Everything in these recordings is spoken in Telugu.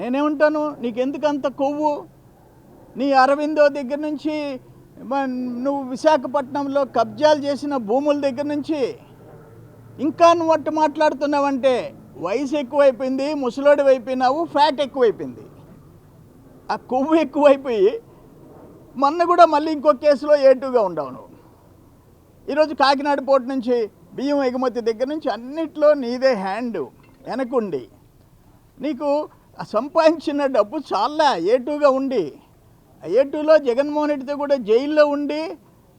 నేనేమంటాను, నీకెందుకు అంత కొవ్వు? నీ అరవిందో దగ్గర నుంచి నువ్వు విశాఖపట్నంలో కబ్జాలు చేసిన భూముల దగ్గర నుంచి ఇంకా నువ్వు అట్టు మాట్లాడుతున్నావంటే వయసు ఎక్కువైపోయింది, ముసలోడి అయిపోయినావు, ఫ్యాట్ ఎక్కువైపోయింది. ఆ కొవ్వు ఎక్కువైపోయి మొన్న కూడా మళ్ళీ ఇంకో కేసులో ఏటుగా ఉండవు నువ్వు. ఈరోజు కాకినాడ పోర్టు నుంచి బియ్యం ఎగుమతి దగ్గర నుంచి అన్నిట్లో నీదే హ్యాండ్ వెనకుండి నీకు సంపాదించిన డబ్బు చాలా ఏటుగా ఉండి ఏటులో జగన్మోహన్ రెడ్డితో కూడా జైల్లో ఉండి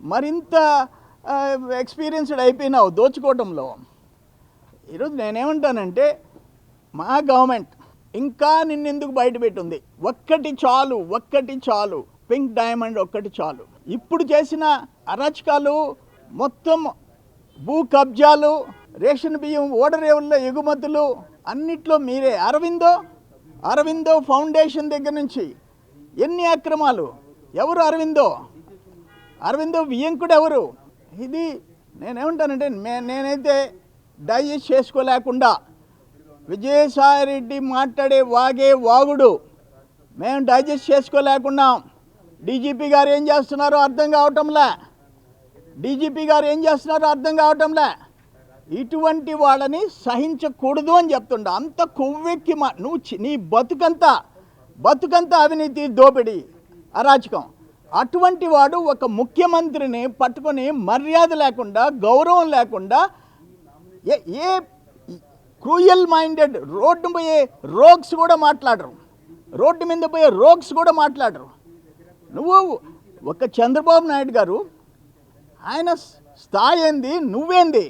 మరింత ఎక్స్పీరియన్స్డ్ అయిపోయినావు దోచుకోవడంలో. ఈరోజు నేనేమంటానంటే మా గవర్నమెంట్ ఇంకా నిన్నెందుకు బయటపెట్టింది? ఒక్కటి చాలు పింక్ డైమండ్ ఒక్కటి చాలు. ఇప్పుడు చేసిన అరాచకాలు మొత్తం భూ కబ్జాలు, రేషన్ బియ్యం ఓడరేవుల్లో ఎగుమతులు అన్నిట్లో మీరే. అరవిందో ఫౌండేషన్ దగ్గర నుంచి ఎన్ని అక్రమాలు. ఎవరు అరవిందో వియ్యంకుడు ఎవరు? ఇది నేనేమంటానంటే నేనైతే డైజెస్ట్ చేసుకోలేకుండా విజయసాయిరెడ్డి మాట్లాడే వాగుడు మేము డైజెస్ట్ చేసుకోలేకున్నాం. డీజీపీ గారు ఏం చేస్తున్నారో అర్థం కావటంలే. ఇటువంటి వాళ్ళని సహించకూడదు అని చెప్తుండ. అంత కొవ్వెక్కి నువ్వు నీ బతుకంతా అవినీతి, దోపిడీ, అరాచకం. అటువంటి వాడు ఒక ముఖ్యమంత్రిని పట్టుకొని మర్యాద లేకుండా, గౌరవం లేకుండా, ఏ క్రూయల్ మైండెడ్ రోడ్డు మీద పోయే రోగ్స్ కూడా మాట్లాడరు. నువ్వు ఒక చంద్రబాబు నాయుడు గారు, ఆయన స్థాయి ఏంది, నువ్వేంది?